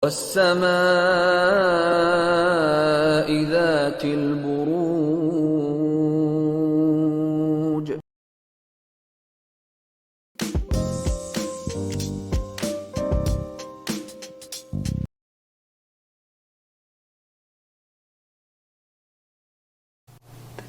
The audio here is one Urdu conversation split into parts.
والسماء ذات البروج.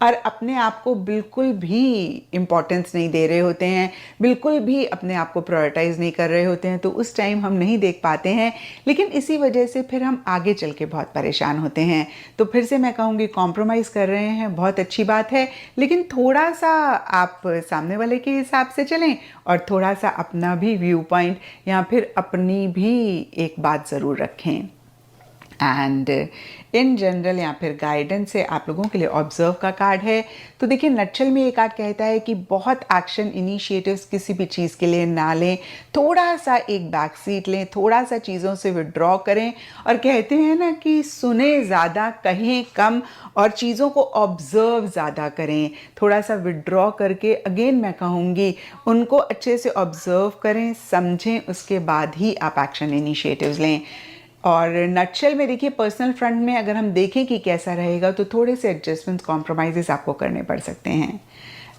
اور اپنے آپ کو بالکل بھی امپورٹنس نہیں دے رہے ہوتے ہیں, بالکل بھی اپنے آپ کو پرائورٹائز نہیں کر رہے ہوتے ہیں, تو اس ٹائم ہم نہیں دیکھ پاتے ہیں, لیکن اسی وجہ سے پھر ہم آگے چل کے بہت پریشان ہوتے ہیں. تو پھر سے میں کہوں گی کمپرومائز کر رہے ہیں بہت اچھی بات ہے, لیکن تھوڑا سا آپ سامنے والے کے حساب سے چلیں اور تھوڑا سا اپنا بھی ویو پوائنٹ یا پھر اپنی بھی ایک بات ضرور رکھیں. اینڈ ان جنرل یا پھر گائیڈنس سے آپ لوگوں کے لیے آبزرو کا کارڈ ہے. تو دیکھیں نٹشل میں یہ کارڈ کہتا ہے کہ بہت ایکشن انیشیٹوز کسی بھی چیز کے لیے نہ لیں, تھوڑا سا ایک بیک سیٹ لیں, تھوڑا سا چیزوں سے وڈرا کریں, اور کہتے ہیں نا کہ سنیں زیادہ کہیں کم اور چیزوں کو آبزرو زیادہ کریں. تھوڑا سا وڈرا کر کے اگین میں کہوں گی ان کو اچھے سے آبزرو کریں, سمجھیں, اس کے بعد ہی آپ ایکشن انیشیٹوز لیں. اور نٹشل میں دیکھیے پرسنل فرنٹ میں اگر ہم دیکھیں کہ کیسا رہے گا تو تھوڑے سے ایڈجسٹمنٹس کمپرومائزز آپ کو کرنے پڑ سکتے ہیں.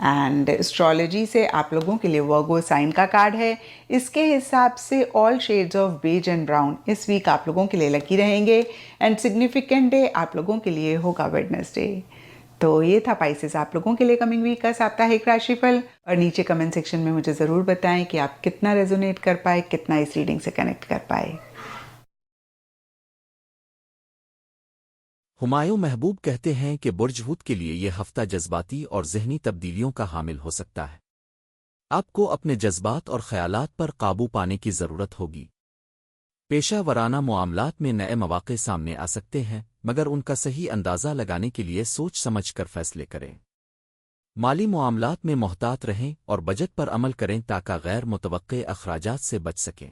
اینڈ اسٹرالوجی سے آپ لوگوں کے لیے ورگو سائن کا کارڈ ہے. اس کے حساب سے all shades of beige and brown اس ویک آپ لوگوں کے لیے لکی رہیں گے. اینڈ سگنیفیکنٹ ڈے آپ لوگوں کے لیے ہوگا ویڈنسڈے. تو یہ تھا پائسز آپ لوگوں کے لیے کمنگ ویک کا ساپتاہک راشی فل. اور نیچے کمنٹ سیکشن میں مجھے ضرور بتائیں کہ آپ کتنا ریزونیٹ کر پائے, کتنا اس ریڈنگ سے کنیکٹ کر پائے. ہمایوں محبوب کہتے ہیں کہ برج حوت کے لیے یہ ہفتہ جذباتی اور ذہنی تبدیلیوں کا حامل ہو سکتا ہے. آپ کو اپنے جذبات اور خیالات پر قابو پانے کی ضرورت ہوگی. پیشہ ورانہ معاملات میں نئے مواقع سامنے آ سکتے ہیں, مگر ان کا صحیح اندازہ لگانے کے لیے سوچ سمجھ کر فیصلے کریں. مالی معاملات میں محتاط رہیں اور بجٹ پر عمل کریں تاکہ غیر متوقع اخراجات سے بچ سکیں.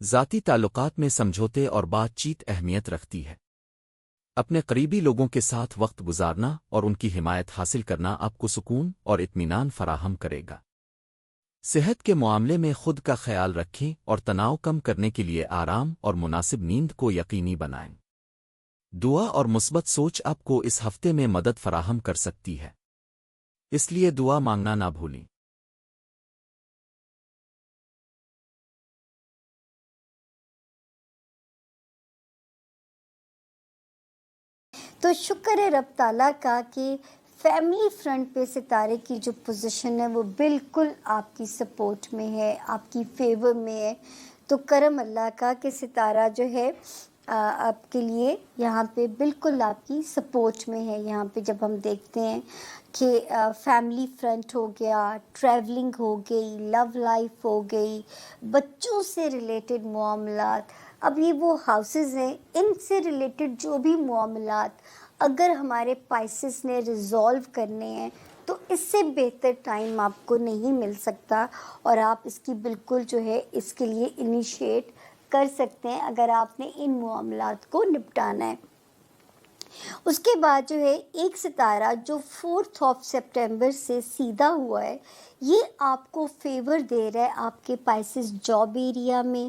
ذاتی تعلقات میں سمجھوتے اور بات چیت اہمیت رکھتی ہے. اپنے قریبی لوگوں کے ساتھ وقت گزارنا اور ان کی حمایت حاصل کرنا آپ کو سکون اور اطمینان فراہم کرے گا. صحت کے معاملے میں خود کا خیال رکھیں اور تناؤ کم کرنے کے لیے آرام اور مناسب نیند کو یقینی بنائیں. دعا اور مثبت سوچ آپ کو اس ہفتے میں مدد فراہم کر سکتی ہے, اس لیے دعا مانگنا نہ بھولیں. تو شکر ہے رب تعالیٰ کا کہ فیملی فرنٹ پہ ستارے کی جو پوزیشن ہے وہ بالکل آپ کی سپورٹ میں ہے, آپ کی فیور میں ہے. تو کرم اللہ کا کہ ستارہ جو ہے آپ کے لیے یہاں پہ بالکل آپ کی سپورٹ میں ہے. یہاں پہ جب ہم دیکھتے ہیں کہ فیملی فرنٹ ہو گیا, ٹریولنگ ہو گئی, لو لائف ہو گئی, بچوں سے ریلیٹڈ معاملات, اب یہ وہ ہاؤسز ہیں ان سے ریلیٹڈ جو بھی معاملات اگر ہمارے پائسز نے ریزالو کرنے ہیں تو اس سے بہتر ٹائم آپ کو نہیں مل سکتا, اور آپ اس کی بالکل جو ہے اس کے لیے انیشیٹ کر سکتے ہیں اگر آپ نے ان معاملات کو نپٹانا ہے. اس کے بعد جو ہے ایک ستارہ جو 4 سپٹمبر سے سیدھا ہوا ہے, یہ آپ کو فیور دے رہا ہے آپ کے پائسز جاب ایریا میں,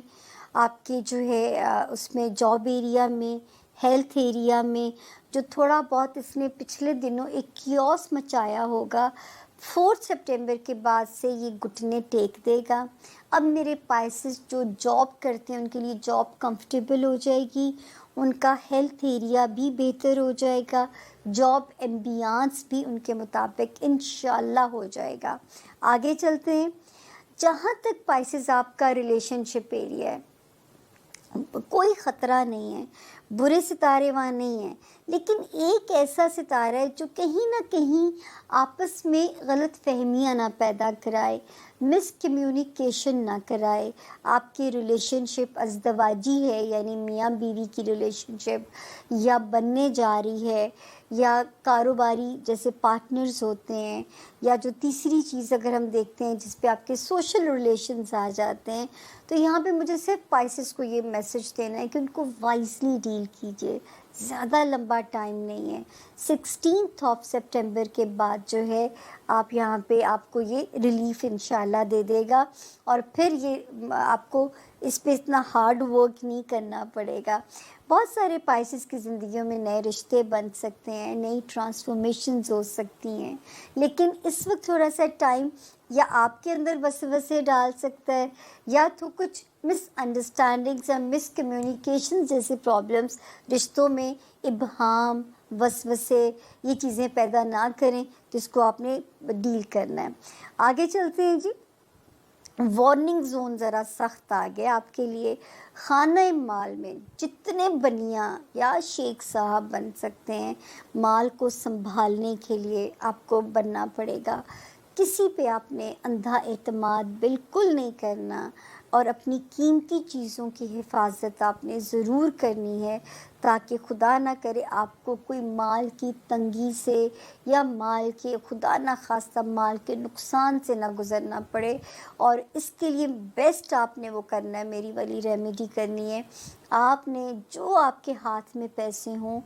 آپ کے جو ہے اس میں جاب ایریا میں, ہیلتھ ایریا میں جو تھوڑا بہت اس نے پچھلے دنوں ایک کیوس مچایا ہوگا, 4 سپٹمبر کے بعد سے یہ گھٹنے ٹیک دے گا. اب میرے پائسز جو جاب کرتے ہیں ان کے لیے جاب کمفرٹیبل ہو جائے گی, ان کا ہیلتھ ایریا بھی بہتر ہو جائے گا, جاب ایمبیانس بھی ان کے مطابق انشاءاللہ ہو جائے گا. آگے چلتے ہیں. جہاں تک پائسز آپ کا ریلیشن شپ ایریا ہے, کوئی خطرہ نہیں ہے, برے ستارے وہاں نہیں ہیں, لیکن ایک ایسا ستارہ ہے جو کہیں نہ کہیں آپس میں غلط فہمیاں نہ پیدا کرائے, مس کمیونیکیشن نہ کرائے. آپ کی ریلیشن شپ ازدواجی ہے یعنی میاں بیوی کی ریلیشن شپ یا بننے جا رہی ہے, یا کاروباری جیسے پارٹنرز ہوتے ہیں, یا جو تیسری چیز اگر ہم دیکھتے ہیں جس پہ آپ کے سوشل ریلیشنز آ جاتے ہیں, تو یہاں پہ مجھے صرف پائسز کو یہ میسج دینا ہے کہ ان کو وائزلی ڈیل کیجیے, زیادہ لمبا ٹائم نہیں ہے. 16 سپٹمبر کے بعد جو ہے آپ یہاں پہ آپ کو یہ ریلیف انشاءاللہ دے دے گا, اور پھر یہ آپ کو اس پہ اتنا ہارڈ ورک نہیں کرنا پڑے گا. بہت سارے پائسز کی زندگیوں میں نئے رشتے بن سکتے ہیں, نئی ٹرانسفارمیشنز ہو سکتی ہیں, لیکن اس وقت تھوڑا سا ٹائم یا آپ کے اندر وسوسے ڈال سکتا ہے, یا تو کچھ مس انڈرسٹینڈنگز یا مس کمیونیکیشن جیسے پرابلمس, رشتوں میں ابہام, وسوسے یہ چیزیں پیدا نہ کریں، تو اس کو آپ نے ڈیل کرنا ہے۔ آگے چلتے ہیں جی، وارننگ زون ذرا سخت آ گیا آپ کے لیے۔ خانہ مال میں جتنے بنیاں یا شیخ صاحب بن سکتے ہیں، مال کو سنبھالنے کے لیے آپ کو بننا پڑے گا۔ کسی پہ آپ نے اندھا اعتماد بالکل نہیں کرنا، اور اپنی قیمتی چیزوں کی حفاظت آپ نے ضرور کرنی ہے، تاکہ خدا نہ کرے آپ کو کوئی مال کی تنگی سے یا مال کے خدا نہ خواستہ مال کے نقصان سے نہ گزرنا پڑے۔ اور اس کے لیے بیسٹ آپ نے وہ کرنا ہے، میری والی ریمیڈی کرنی ہے۔ آپ نے جو آپ کے ہاتھ میں پیسے ہوں،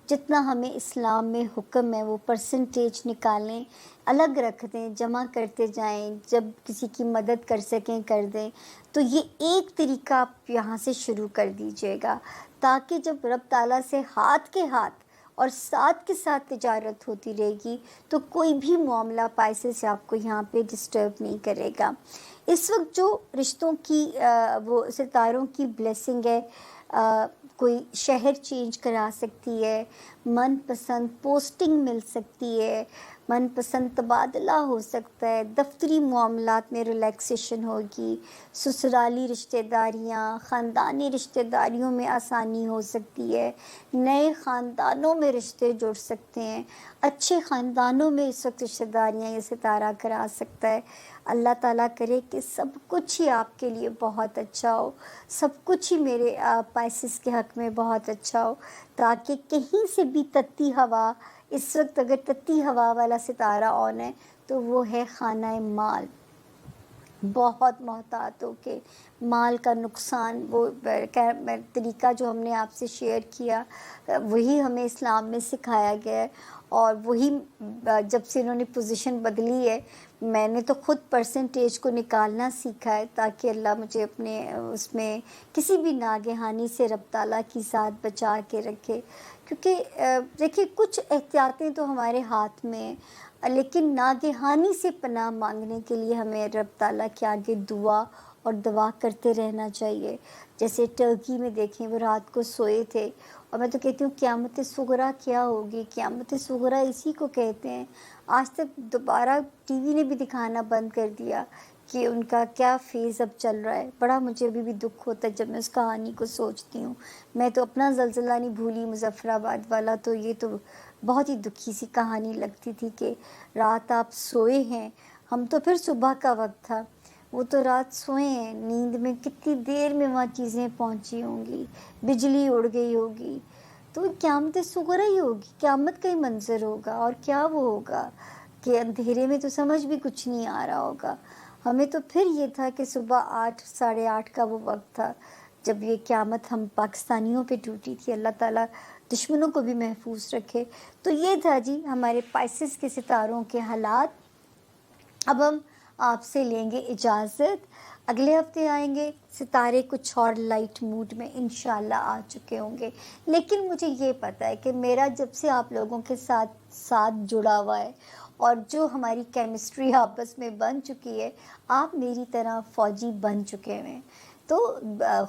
جتنا ہمیں اسلام میں حکم ہے وہ پرسنٹیج نکالیں، الگ رکھ دیں، جمع کرتے جائیں، جب کسی کی مدد کر سکیں کر دیں۔ تو یہ ایک طریقہ آپ یہاں سے شروع کر دیجیے گا، تاکہ جب رب تعالیٰ سے ہاتھ کے ہاتھ اور ساتھ کے ساتھ تجارت ہوتی رہے گی، تو کوئی بھی معاملہ پیسے سے آپ کو یہاں پہ ڈسٹرب نہیں کرے گا۔ اس وقت جو رشتوں کی وہ ستاروں کی بلیسنگ ہے، کوئی شہر چینج کرا سکتی ہے، من پسند پوسٹنگ مل سکتی ہے، من پسند تبادلہ ہو سکتا ہے، دفتری معاملات میں ریلیکسیشن ہوگی، سسرالی رشتہ داریاں، خاندانی رشتہ داریوں میں آسانی ہو سکتی ہے، نئے خاندانوں میں رشتے جڑ سکتے ہیں، اچھے خاندانوں میں اس وقت رشتہ داریاں یہ ستارہ کرا سکتا ہے۔ اللہ تعالیٰ کرے کہ سب کچھ ہی آپ کے لیے بہت اچھا ہو، سب کچھ ہی میرے پائسس کے حق میں بہت اچھا ہو، تاکہ کہیں سے بھی تتی ہوا، اس وقت اگر تتی ہوا والا ستارہ آن ہے تو وہ ہے خانہ مال۔ بہت محتاط ہو کے مال کا نقصان، وہ طریقہ جو ہم نے آپ سے شیئر کیا وہی ہمیں اسلام میں سکھایا گیا ہے، اور وہی جب سے انہوں نے پوزیشن بدلی ہے، میں نے تو خود پرسنٹیج کو نکالنا سیکھا ہے، تاکہ اللہ مجھے اپنے اس میں کسی بھی ناگہانی سے رب تعالیٰ کی ذات بچا کے رکھے۔ کیونکہ دیکھیے کچھ احتیاطیں تو ہمارے ہاتھ میں ہیں، لیکن ناگہانی سے پناہ مانگنے کے لیے ہمیں رب تعالیٰ کے آگے دعا اور دعا کرتے رہنا چاہیے۔ جیسے ٹرکی میں دیکھیں، وہ رات کو سوئے تھے، اور میں تو کہتی ہوں قیامت صغریٰ کیا ہوگی؟ قیامت صغریٰ اسی کو کہتے ہیں۔ آج تک دوبارہ ٹی وی نے بھی دکھانا بند کر دیا کہ ان کا کیا فیز اب چل رہا ہے۔ بڑا مجھے ابھی بھی دکھ ہوتا ہے جب میں اس کہانی کو سوچتی ہوں۔ میں تو اپنا زلزلہ نہیں بھولی، مظفر آباد والا، تو یہ تو بہت ہی دکھی سی کہانی لگتی تھی کہ رات آپ سوئے ہیں، ہم تو پھر صبح کا وقت تھا، وہ تو رات سوئے ہیں، نیند میں کتنی دیر میں وہاں چیزیں پہنچی ہوں گی، بجلی اڑ گئی ہوگی، تو قیامت صغریٰ ہی ہوگی، قیامت کا ہی منظر ہوگا۔ اور کیا وہ ہوگا کہ اندھیرے میں تو سمجھ بھی کچھ نہیں آ رہا ہوگا۔ ہمیں تو پھر یہ تھا کہ صبح 8 ساڑھے 8 کا وہ وقت تھا جب یہ قیامت ہم پاکستانیوں پہ ٹوٹی تھی۔ اللہ تعالیٰ دشمنوں کو بھی محفوظ رکھے۔ تو یہ تھا جی ہمارے پائسس کے ستاروں کے حالات۔ اب ہم آپ سے لیں گے اجازت، اگلے ہفتے آئیں گے، ستارے کچھ اور لائٹ موڈ میں انشاءاللہ آ چکے ہوں گے۔ لیکن مجھے یہ پتہ ہے کہ میرا جب سے آپ لوگوں کے ساتھ جڑا ہوا ہے، اور جو ہماری کیمسٹری آپس میں بن چکی ہے، آپ میری طرح فوجی بن چکے ہیں۔ تو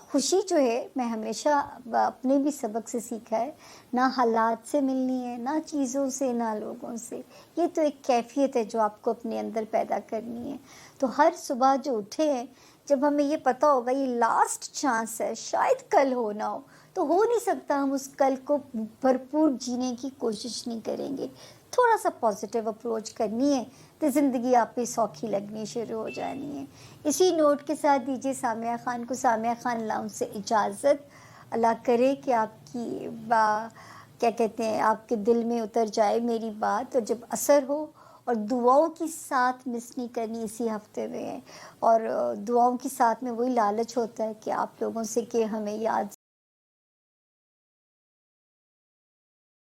خوشی جو ہے میں ہمیشہ اپنے بھی سبق سے سیکھا ہے، نہ حالات سے ملنی ہے، نہ چیزوں سے، نہ لوگوں سے، یہ تو ایک کیفیت ہے جو آپ کو اپنے اندر پیدا کرنی ہے۔ تو ہر صبح جو اٹھے ہیں، جب ہمیں یہ پتہ ہوگا یہ لاسٹ چانس ہے، شاید کل ہو نہ ہو، تو ہو نہیں سکتا ہم اس کل کو بھرپور جینے کی کوشش نہیں کریں گے، تھوڑا سا پازیٹیو اپروچ کرنی ہے، تو زندگی آپ پہ سوکھی لگنی شروع ہو جانی ہے۔ اسی نوٹ کے ساتھ دیجیے سامیہ خان کو سامیہ خان لاؤنج سے اجازت۔ اللہ کرے کہ آپ کی کیا کہتے ہیں، آپ کے دل میں اتر جائے میری بات، اور جب اثر ہو، اور دعاؤں کی ساتھ مس نہیں کرنی اسی ہفتے میں ہے، اور دعاؤں کی ساتھ میں وہی لالچ ہوتا ہے کہ آپ لوگوں سے کہ ہمیں یاد